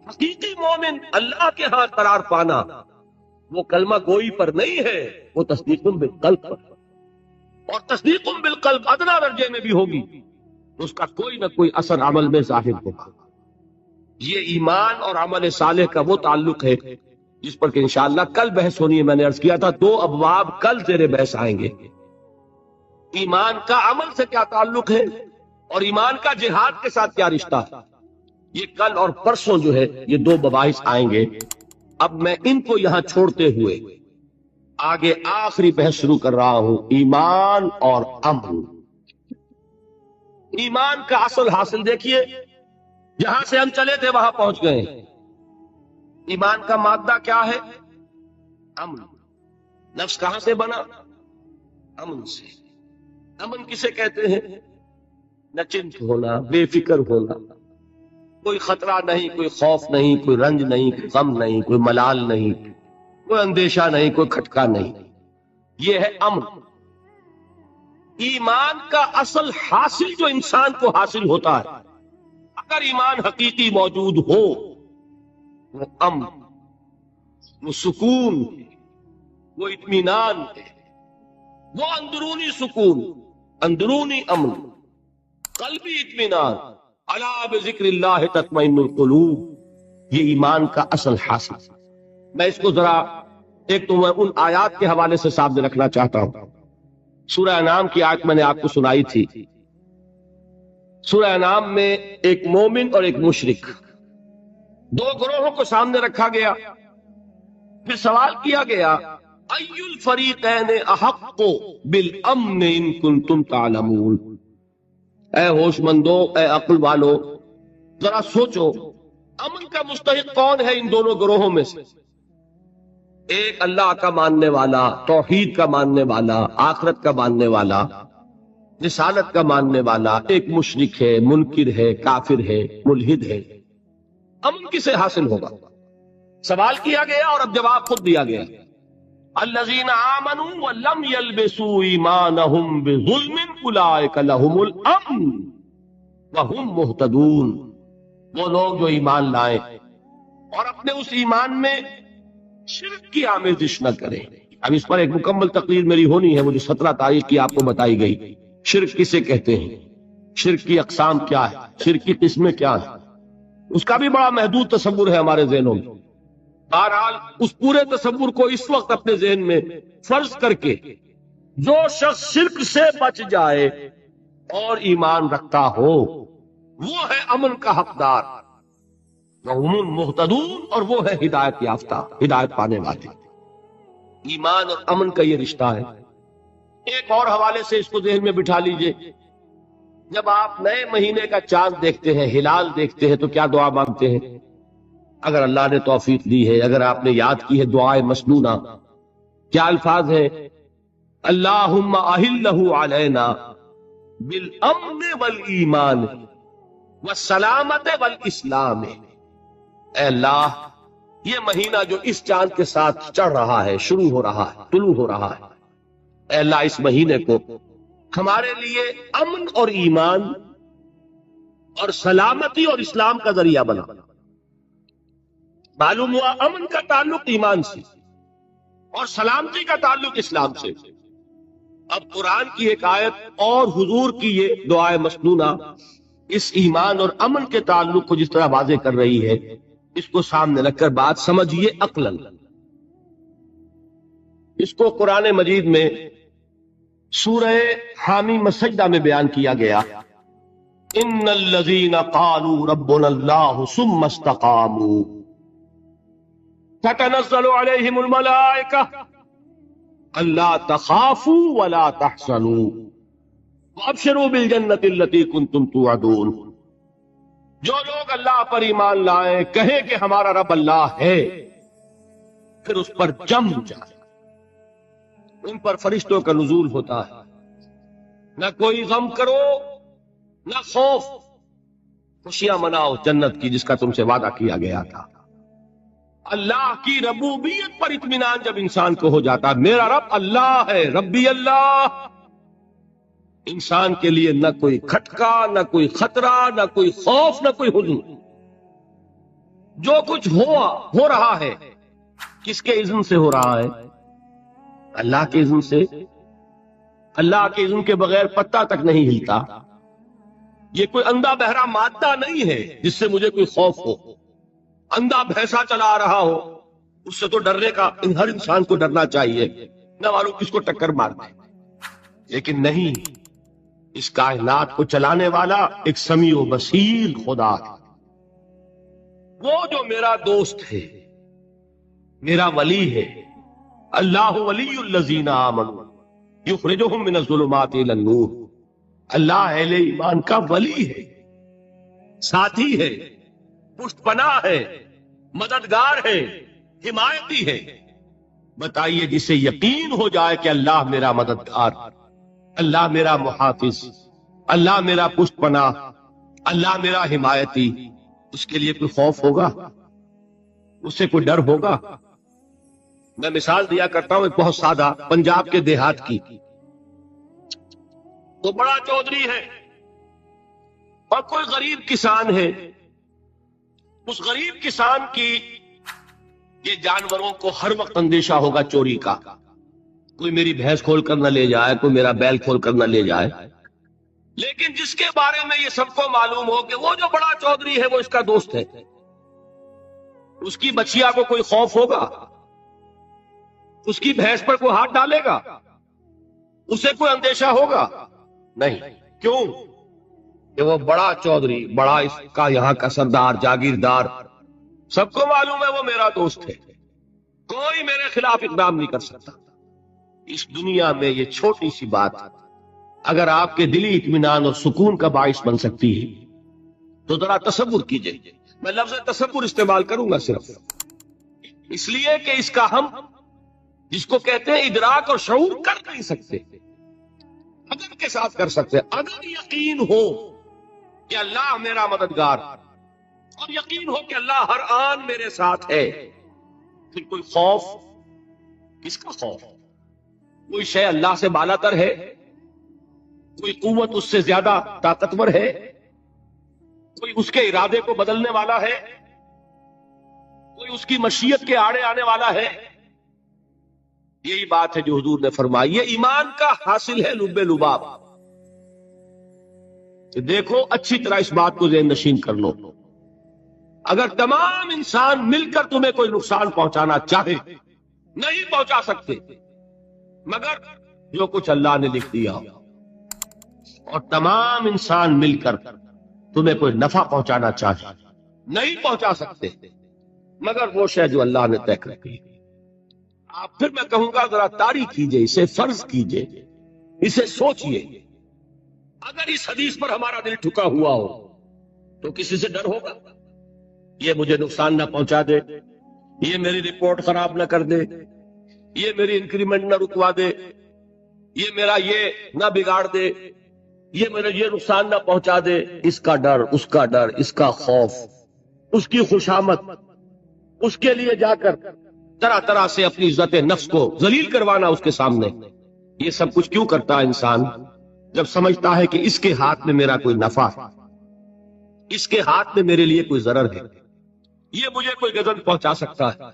حقیقی مومن اللہ کے ہاں قرار پانا وہ کلمہ گوئی پر نہیں ہے، وہ تصدیق بالقلب پر۔ اور تصدیق بالقلب ادنا درجے میں بھی ہوگی تو اس کا کوئی نہ کوئی اثر عمل میں ظاہر ہوگا۔ یہ ایمان اور عمل صالح کا وہ تعلق ہے جس پر کہ انشاءاللہ کل بحث ہونی ہے۔ میں نے عرض کیا تھا 2 ابواب کل زیر بحث آئیں گے۔ ایمان کا عمل سے کیا تعلق ہے، اور ایمان کا جہاد کے ساتھ کیا رشتہ ہے، یہ کل اور پرسوں جو ہے یہ 2 مباحث آئیں گے۔ اب میں ان کو یہاں چھوڑتے ہوئے آگے آخری بحث شروع کر رہا ہوں، ایمان اور عمل۔ ایمان کا اصل حاصل دیکھیے، جہاں سے ہم چلے تھے وہاں پہنچ گئے۔ ایمان کا مادہ کیا ہے؟ عمل۔ نفس کہاں سے بنا؟ امن سے۔ امن کسے کہتے ہیں؟ نچنت ہونا، بے فکر ہونا، کوئی خطرہ نہیں، کوئی خوف نہیں، کوئی رنج نہیں، کوئی غم نہیں، کوئی ملال نہیں، کوئی اندیشہ نہیں، کوئی کھٹکا نہیں، یہ ہے امن۔ ایمان کا اصل حاصل جو انسان کو حاصل ہوتا ہے، اگر ایمان حقیقی موجود ہو، وہ امن، وہ سکون، وہ اطمینان ہے، وہ اندرونی سکون، اندرونی امن، قلبی اطمینان۔ الا بذکر اللہ تطمئن القلوب، یہ ایمان کا اصل حاصل۔ میں اس کو ذرا ایک تو میں ان آیات کے حوالے سے سامنے رکھنا چاہتا ہوں۔ سورہ انعام کی آیت میں نے آپ کو سنائی تھی۔ سورہ انعام میں ایک مومن اور ایک مشرک، 2 گروہوں کو سامنے رکھا گیا، پھر سوال کیا گیا ای الفریقین احق بالامن ان کنتم تعلمون۔ اے ہوش مندو، اے عقل والو، ذرا سوچو امن کا مستحق کون ہے ان دونوں گروہوں میں سے؟ ایک اللہ کا ماننے والا، توحید کا ماننے والا، آخرت کا ماننے والا، رسالت کا ماننے والا، ایک مشرک ہے، منکر ہے، کافر ہے، ملحد ہے، امن کسے حاصل ہوگا؟ سوال کیا گیا اور اب جواب خود دیا گیا، الذین آمنوا ولم یلبسوا ایمانہم بظلم اولئک لہم الامن وہم مہتدون۔ وہ لوگ جو ایمان لائیں اور اپنے اس ایمان میں شرک کی آمیزش نہ کریں۔ اب اس پر ایک مکمل تقریر میری ہونی ہے، مجھے 17 تاریخ کی آپ کو بتائی گئی۔ شرک کسے کہتے ہیں، شرک کی اقسام کیا ہے، شرک کی قسمیں کیا ہیں، اس کا بھی بڑا محدود تصور ہے ہمارے ذہنوں میں۔ بہرحال اس پورے تصور کو اس وقت اپنے ذہن میں فرض کر کے جو شخص شرک سے بچ جائے اور ایمان رکھتا ہو وہ ہے امن کا حقدار، وہم مہتدون، اور وہ ہے ہدایت یافتہ، ہدایت پانے والے۔ ایمان اور امن کا یہ رشتہ ہے۔ ایک اور حوالے سے اس کو ذہن میں بٹھا لیجئے، جب آپ نئے مہینے کا چاند دیکھتے ہیں، ہلال دیکھتے ہیں، تو کیا دعا مانگتے ہیں؟ اگر اللہ نے توفیق دی ہے، اگر آپ نے یاد کی ہے دعائے مسنونہ، کیا الفاظ ہیں؟ اللہم اہلہ علینا بالامن والایمان والسلامت والاسلام۔ اے اللہ، یہ مہینہ جو اس چاند کے ساتھ چڑھ رہا ہے، شروع ہو رہا ہے، طلوع ہو رہا ہے، اے اللہ اس مہینے کو ہمارے لیے امن اور ایمان اور سلامتی اور اسلام کا ذریعہ بنا۔ معلوم ہوا امن کا تعلق ایمان سے اور سلامتی کا تعلق اسلام سے۔ اب قرآن کی ایک آیت اور حضور کی یہ دعائے مسنونہ اس ایمان اور امن کے تعلق کو جس طرح واضح کر رہی ہے، اس کو سامنے رکھ کر بات سمجھیے عقلاً۔ اس کو قرآن مجید میں سورہ حامیم السجدہ میں بیان کیا گیا، ان الذین قالوا ربنا اللہ ثم استقاموا تتنزل علیہم الملائکہ الا تخافوا ولا تحزنوا وابشروا بالجنۃ التی کنتم توعدون۔ جو لوگ اللہ پر ایمان لائیں، کہیں کہ ہمارا رب اللہ ہے، پھر اس پر جم جائے، ان پر فرشتوں کا نزول ہوتا ہے، نہ کوئی غم کرو نہ خوف، خوشیاں مناؤ جنت کی جس کا تم سے وعدہ کیا گیا تھا۔ اللہ کی ربوبیت پر اطمینان جب انسان کو ہو جاتا، میرا رب اللہ ہے، ربی اللہ، انسان کے لیے نہ کوئی کھٹکا، نہ کوئی خطرہ، نہ کوئی خوف، نہ کوئی حزن۔ جو کچھ ہو رہا ہے کس کے اذن سے ہو رہا ہے؟ اللہ کے اذن سے۔ اللہ کے اذن کے بغیر پتہ تک نہیں ہلتا۔ یہ کوئی اندھا بہرا مادہ نہیں ہے جس سے مجھے کوئی خوف ہو۔ اندھا بھینسا چلا رہا ہو اس سے تو ڈرنے کا ہر انسان کو ڈرنا چاہیے، نہ معلوم کس کو ٹکر مار دے، لیکن نہیں، اس کائنات کو چلانے والا ایک سمیع و بصیر خدا ہے، وہ جو میرا دوست ہے، میرا ولی ہے۔ اللہ ولی الذین آمنوا یخرجہم من الظلمات الی النور۔ اللہ اہل ایمان کا ولی ہے، ساتھی ہے، پشت پناہ ہے، مددگار ہے، حمایتی ہے۔ بتائیے جسے یقین ہو جائے کہ اللہ میرا مددگار، اللہ میرا محافظ، اللہ میرا پشت پناہ، اللہ میرا حمایتی، اس کے لیے کوئی خوف ہوگا؟ اس سے کوئی ڈر ہوگا؟ میں مثال دیا کرتا ہوں ایک بہت سادہ، پنجاب کے دیہات کی۔ تو بڑا چودھری ہے اور کوئی غریب کسان ہے۔ اس غریب کسان کی یہ جانوروں کو ہر وقت اندیشہ ہوگا چوری کا، کوئی میری بھینس کھول کر نہ لے جائے، کوئی میرا بیل کھول کر نہ لے جائے۔ لیکن جس کے بارے میں یہ سب کو معلوم ہو کہ وہ جو بڑا چودھری ہے وہ اس کا دوست ہے، اس کی بچیا کو کوئی خوف ہوگا؟ اس کی بھینس پر کوئی ہاتھ ڈالے گا؟ اسے کوئی اندیشہ ہوگا؟ نہیں۔ کیوں؟ کہ وہ بڑا چودھری، بڑا اس کا یہاں کا سردار، جاگیردار، سب کو معلوم ہے وہ میرا دوست ہے، کوئی میرے خلاف اقدام نہیں کر سکتا۔ اس دنیا میں یہ چھوٹی سی بات اگر آپ کے دلی اطمینان اور سکون کا باعث بن سکتی ہے تو ذرا تصور کیجئے۔ میں لفظ تصور استعمال کروں گا صرف اس لیے کہ اس کا ہم جس کو کہتے ہیں ادراک اور شعور کر نہیں سکتے، اگر کے ساتھ کر سکتے، اگر یقین ہو کہ اللہ میرا مددگار اور یقین ہو کہ اللہ ہر آن میرے ساتھ ہے، پھر کوئی خوف، کس کا خوف؟ کوئی شے اللہ سے بالا تر ہے؟ کوئی قوت اس سے زیادہ طاقتور ہے؟ کوئی اس کے ارادے کو بدلنے والا ہے؟ کوئی اس کی مشیت کے آڑے آنے والا ہے؟ یہی بات ہے جو حضور نے فرمائی، یہ ایمان کا حاصل ہے لب لباب۔ کہ دیکھو اچھی طرح اس بات کو ذہن نشین کر لو، اگر تمام انسان مل کر تمہیں کوئی نقصان پہنچانا چاہے نہیں پہنچا سکتے، مگر جو کچھ اللہ نے لکھ دیا، اور تمام انسان مل کر تمہیں کوئی نفع پہنچانا چاہے نہیں پہنچا سکتے، مگر وہ شے جو اللہ نے طے کر دی۔ آپ پھر میں کہوں گا ذرا طاری کیجئے، اسے فرض کیجئے، اسے سوچئے، اگر اس حدیث پر ہمارا دل ٹھکا ہوا ہو تو کسی سے ڈر ہوگا؟ یہ مجھے نقصان نہ پہنچا دے، یہ میری رپورٹ خراب نہ کر دے، یہ میری انکریمنٹ نہ رکوا دے، یہ میرا یہ نہ بگاڑ دے، یہ میرا یہ نقصان نہ پہنچا دے۔ اس کا ڈر، اس کا ڈر، اس کا خوف، اس کی خوشامد، اس کے لیے جا کر طرح طرح سے اپنی عزت نفس کو ذلیل کروانا اس کے سامنے، یہ سب کچھ کیوں کرتا ہے انسان؟ جب سمجھتا ہے کہ اس کے ہاتھ میں میرا کوئی نفع ہے، اس کے ہاتھ میں میرے لیے کوئی ضرر ہے، یہ مجھے کوئی غضب پہنچا سکتا ہے،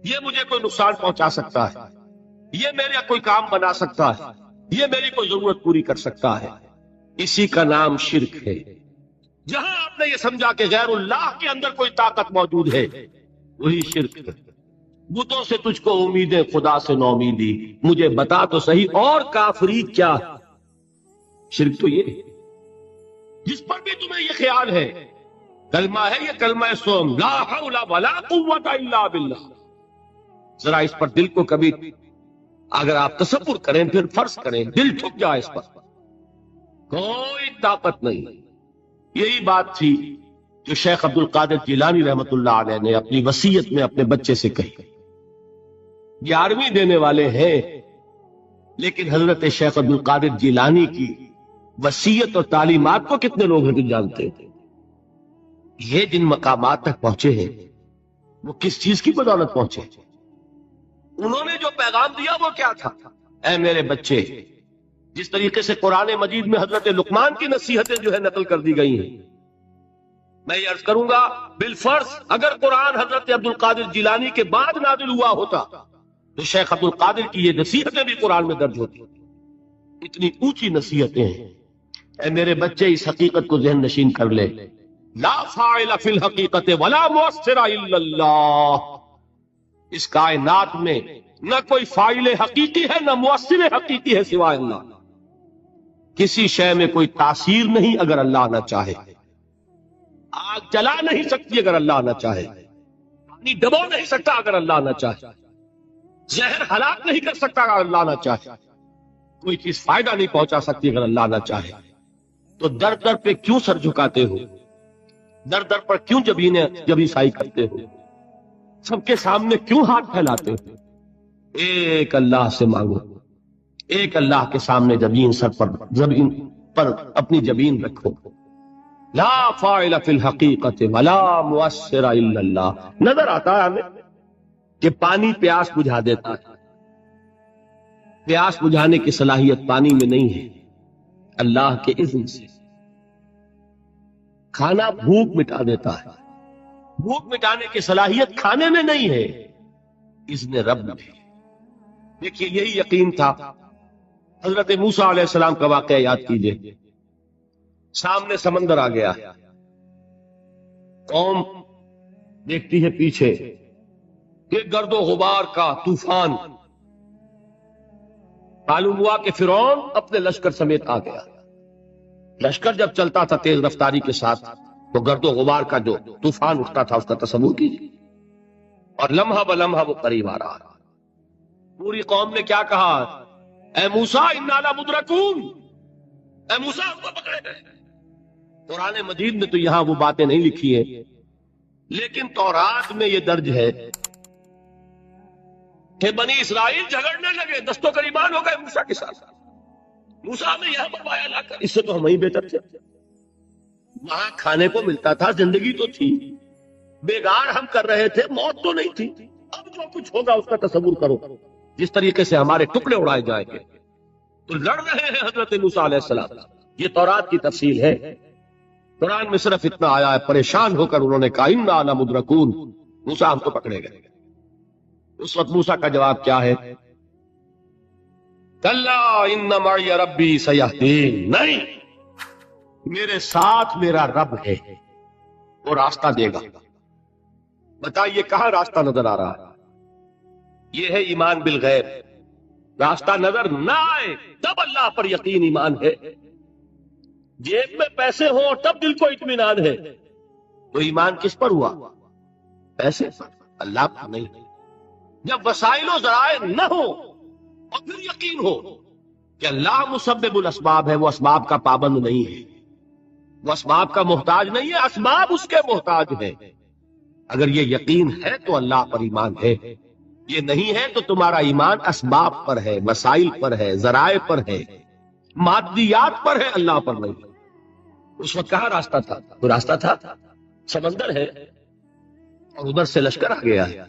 یہ مجھے کوئی نقصان پہنچا سکتا ہے، یہ میرا کوئی کام بنا سکتا ہے، یہ میری کوئی ضرورت پوری کر سکتا ہے، اسی کا نام شرک ہے۔ جہاں آپ نے یہ سمجھا کہ غیر اللہ کے اندر کوئی طاقت موجود ہے، وہی شرک ہے۔ بتوں سے تجھ کو امیدیں، خدا سے نو امیدی، مجھے بتا تو صحیح اور کافری کیا ہے؟ شرک تو یہ ہے، جس پر بھی تمہیں یہ خیال ہے کلمہ ہے، یہ کلمہ سوم، لا حول ولا قوت الا باللہ، ذرا اس پر دل کو کبھی اگر آپ تصور کریں، پھر فرض کریں، دل ٹھک جائے اس پر، کوئی طاقت نہیں۔ یہی بات تھی جو شیخ عبد القادر جیلانی رحمت اللہ علیہ نے اپنی وصیت میں اپنے بچے سے کہی۔ 11ویں دینے والے ہیں، لیکن حضرت شیخ عبد القادر جیلانی کی وصیت اور تعلیمات کو کتنے لوگ ہیں جانتے ہیں؟ یہ جن مقامات تک پہنچے ہیں وہ کس چیز کی بدولت پہنچے؟ انہوں نے جو پیغام دیا وہ کیا تھا؟ اے میرے بچے، جس طریقے سے قرآن مجید میں حضرت لقمان کی نصیحتیں جو ہے نقل کر دی گئی ہیں، میں یہ عرض کروں گا بالفرض اگر قرآن حضرت عبد القادر جیلانی کے بعد نازل ہوا ہوتا تو شیخ عبد القادر کی یہ نصیحتیں بھی قرآن میں درج ہوتی۔ اتنی اونچی نصیحتیں ہیں۔ اے میرے بچے، اس حقیقت کو ذہن نشین کر لے، لا فاعل فی الحقیقت ولا مؤثر الا اللہ، اس کائنات میں نہ کوئی فاعل حقیقی ہے نہ مؤثر حقیقی ہے سوائے اللہ۔ کسی شے میں کوئی تاثیر نہیں اگر اللہ نہ چاہے، آگ جلا نہیں سکتی اگر اللہ نہ چاہے، پانی ڈبو نہیں سکتا اگر اللہ نہ چاہے، زہر ہلاک نہیں کر سکتا اگر اللہ نہ چاہے، کوئی چیز فائدہ نہیں پہنچا سکتی اگر اللہ نہ چاہے۔ تو در در پہ کیوں سر جھکاتے ہو؟ در در پر کیوں جبیں سائی کرتے ہو؟ سب کے سامنے کیوں ہاتھ پھیلاتے ہو؟ ایک اللہ سے مانگو، ایک اللہ کے سامنے زمین پر اپنی جبین رکھو۔ لا فاعل فی الحقیقت ولا مؤثر الا اللہ۔ نظر آتا ہے ہمیں کہ پانی پیاس بجھا دیتا ہے، پیاس بجھانے کی صلاحیت پانی میں نہیں ہے، اللہ کے اذن سے۔ کھانا بھوک مٹا دیتا ہے، بھوک مٹانے کی صلاحیت کھانے میں نہیں ہے، اذن رب میں۔ دیکھیے یہی یقین تھا حضرت موسیٰ علیہ السلام کا واقعہ یاد کیجئے۔ سامنے سمندر آ گیا، قوم دیکھتی ہے پیچھے کہ گرد و غبار کا طوفان، معلوم ہوا کہ فرعون اپنے لشکر سمیت آ گیا۔ لشکر جب چلتا تھا تیز رفتاری کے ساتھ تو گرد و غبار کا جو طوفان اٹھتا تھا اس کا تصور کیجیے، اور لمحہ بلمحہ وہ قریب آ رہا۔ پوری قوم نے کیا کہا؟ اے موسیٰ انا لمدرکون، اے موسیٰ ہم کو پکڑے گئے۔ قرآن مجید میں تو یہاں وہ باتیں نہیں لکھی ہیں، لیکن تورات میں یہ درج ہے کہ بنی اسرائیل جھگڑنے لگے، دستوں گریبان ہو گئے موسیٰ کے ساتھ۔ موسیٰ نے یہاں منوایا لا کر، اس سے تو ہم ہی بہتر تھے، وہاں کھانے کو ملتا تھا، زندگی تو تھی، بیگار ہم کر رہے تھے، موت تو نہیں تھی۔ اب جو کچھ ہوگا اس کا تصور کرو، جس طریقے سے ہمارے ٹکڑے اڑائے جائیں گے۔ تو لڑ رہے ہیں حضرت موسیٰ علیہ السلام۔ یہ تورات کی تفصیل ہے، قرآن میں صرف اتنا آیا ہے، پریشان ہو کر انہوں نے کہا انا لمدرکون، موسیٰ ہم کو پکڑے گئے۔ اس وقت موسیٰ کا جواب کیا ہے؟ کلا ان معی ربی سیہدین، نہیں، میرے ساتھ میرا رب ہے، وہ راستہ دے گا۔ بتائیے کہاں راستہ نظر آ رہا ہے؟ یہ ہے ایمان بالغیب۔ راستہ نظر نہ آئے تب اللہ پر یقین ایمان ہے، جیب میں پیسے ہوں تب دل کو اطمینان ہے، تو ایمان کس پر ہوا؟ پیسے پر، اللہ پر نہیں۔ جب وسائل و ذرائع نہ ہو اور پھر یقین ہو کہ اللہ مسبب الاسباب ہے، وہ اسباب کا پابند نہیں ہے، وہ اسباب کا محتاج نہیں ہے، اسباب اس کے محتاج ہے۔ اگر یہ یقین ہے تو اللہ پر ایمان ہے، یہ نہیں ہے تو تمہارا ایمان اسباب پر ہے، وسائل پر ہے، ذرائع پر ہے، مادیات پر ہے، اللہ پر نہیں۔ اس وقت کہاں راستہ تھا؟ تو راستہ تھا سمندر ہے، اور ادھر سے لشکر آ گیا ہے۔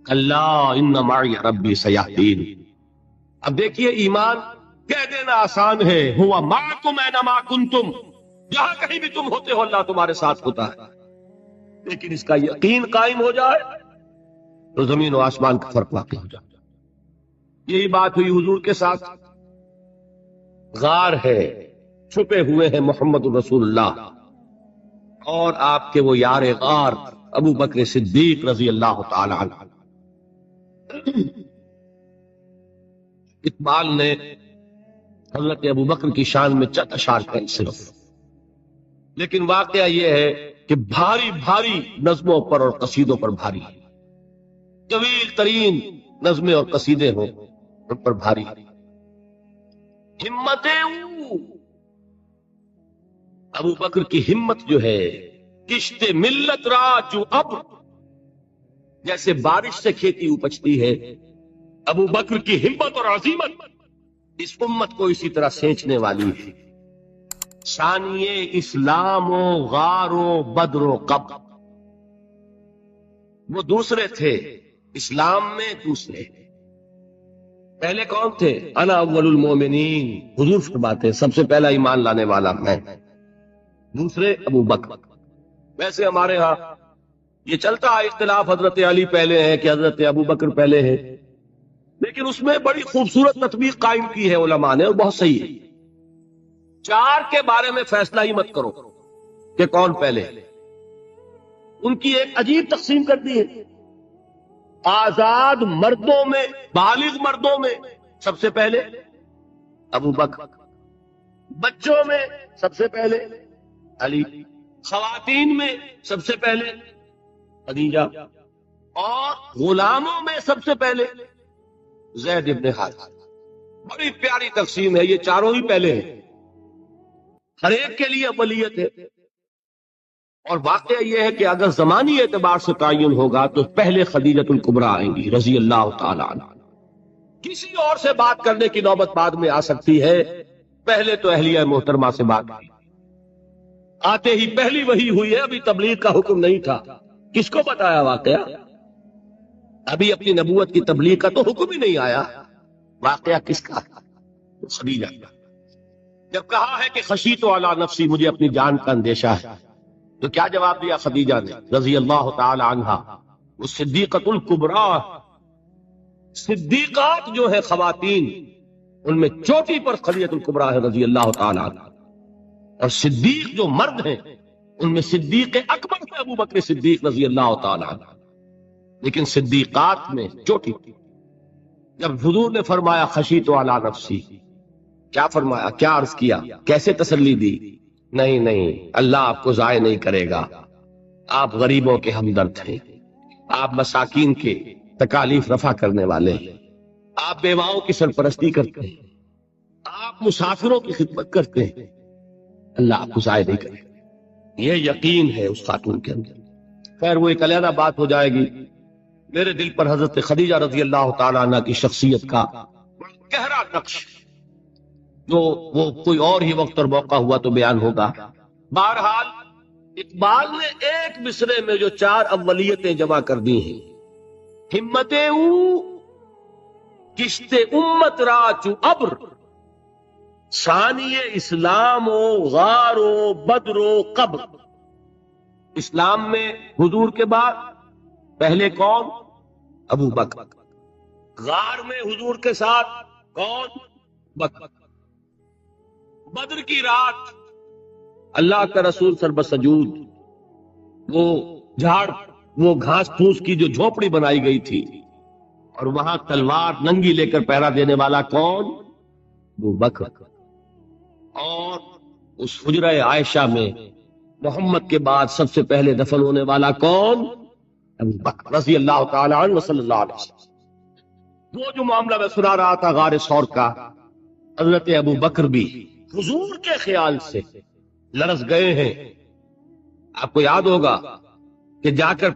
اللہ ان معی ربی سیہدین۔ اب دیکھیے ایمان کہہ دینا آسان ہے، ہوا معکم اینما کنتم، جہاں کہیں بھی تم ہوتے ہو اللہ تمہارے ساتھ ہوتا ہے، لیکن اس کا یقین قائم ہو جائے تو زمین و آسمان کا فرق واقع ہو جائے۔ یہی بات ہوئی حضور کے ساتھ۔ غار ہے، چھپے ہوئے ہیں محمد رسول اللہ اور آپ کے وہ یار غار ابو بکر صدیق رضی اللہ تعالی عنہ۔ اقبال نے حضرت ابو بکر کی شان میں چند اشعار کہیں صرف، لیکن واقعہ یہ ہے کہ بھاری بھاری نظموں پر اور قصیدوں پر بھاری، طویل ترین نظمیں اور قصیدے ہوں ان پر بھاری۔ ہمتیں ابو بکر کی ہمت جو ہے، کشت ملت را جو اب، جیسے بارش سے کھیتی اپجتی ہے، ابو بکر کی ہمت اور عزیمت اس امت کو اسی طرح سینچنے والی ہے۔ ثانیے اسلام و غار و بدر و قب، وہ دوسرے تھے اسلام میں، دوسرے پہلے کون تھے؟ انا اول المومنین، حضور فرماتے ہیں سب سے پہلا ایمان لانے والا میں، دوسرے ابو بکر۔ ویسے ہمارے ہاں یہ چلتا ہے اختلاف، حضرت علی پہلے ہیں کہ حضرت ابو بکر پہلے ہیں، لیکن اس میں بڑی خوبصورت تطبیق قائم کی ہے علماء نے، اور بہت صحیح ہے۔ چار کے بارے میں فیصلہ ہی مت کرو کہ کون پہلے، ان کی ایک عجیب تقسیم کر دی ہے۔ آزاد مردوں میں، بالغ مردوں میں سب سے پہلے ابو بکر، بچوں میں سب سے پہلے علی، خواتین میں سب سے پہلے خدیجہ، اور غلاموں میں سب سے پہلے زید ابن حارثہ۔ بڑی پیاری تقسیم ہے، یہ چاروں ہی پہلے ہیں، ہر ایک کے لیے اولیت ہے۔ اور واقعہ یہ ہے کہ اگر زمانی اعتبار سے تعین ہوگا تو پہلے خدیجۃ الکبریٰ آئیں گی رضی اللہ تعالی عنہ۔ کسی اور سے بات کرنے کی نوبت بعد میں آ سکتی ہے، پہلے تو اہلیہ محترمہ سے بات کی، آتے ہی پہلی وحی ہوئی ہے، ابھی تبلیغ کا حکم نہیں تھا۔ کس کو بتایا واقعہ؟ ابھی اپنی نبوت کی تبلیغ کا تو حکم ہی نہیں آیا، واقعہ کس کا؟ خدیجہ کا۔ جب کہا ہے کہ خشیت علی نفسی، مجھے اپنی جان کا اندیشہ ہے، تو کیا جواب دیا خدیجہ نے رضی اللہ تعالی عنہا؟ وہ صدیقۃ الکبریٰ، صدیقات جو ہے خواتین، ان میں چوٹی پر خدیجۃ الکبریٰ ہے رضی اللہ تعالی عنہا، اور صدیق جو مرد ہیں ان میں صدیق اکبر ہے ابو بکر صدیق رضی اللہ تعالی عنہ، لیکن صدیقات میں چوٹی۔ جب حضور نے فرمایا خشیت علی نفسی، کیا فرمایا؟ کیا عرض کیا؟ کیسے تسلی دی؟ نہیں، اللہ آپ کو ضائع نہیں کرے گا، آپ غریبوں کے ہمدرد ہیں، آپ مساکین کے تکالیف رفع کرنے والے ہیں، آپ بیواؤں کی سرپرستی کرتے ہیں، آپ مسافروں کی خدمت کرتے ہیں، اللہ آپ کو ضائع نہیں کرے گا۔ یہ یقین ہے اس خاتون کے اندر۔ خیر وہ ایک علیحدہ بات ہو جائے گی، میرے دل پر حضرت خدیجہ رضی اللہ تعالیٰ عنہ کی شخصیت کا گہرا نقش، جو وہ کوئی اور ہی وقت اور موقع ہوا تو بیان ہوگا۔ بہرحال اقبال نے ایک مصرے میں جو 4 اولیتیں جمع کر دی ہیں، ہمتیں او کشت امت را چو ابر، ثانی اسلام و غار و بدر و قبر۔ اسلام میں حضور کے بعد پہلے کون؟ ابو بکر۔ غار میں حضور کے ساتھ کون؟ بکر۔ بدر کی رات اللہ کا رسول سربسجود وہ جھاڑ، وہ گھاس پھوس کی جو جھوپڑی بنائی گئی تھی، اور وہاں تلوار ننگی لے کر پہرا دینے والا کون؟ ابو بکر۔ اور اس حجرہ عائشہ میں محمد کے بعد سب سے پہلے دفن ہونے والا کون؟ ابو بکر رضی اللہ تعالی عنہ وصلی اللہ علیہ وسلم۔ وہ جو معاملہ میں سنا رہا تھا غار ثور کا، حضرت ابو بکر بھی حضور کے خیال سے لرز گئے ہیں۔ آپ کو یاد ہوگا کہ جا کر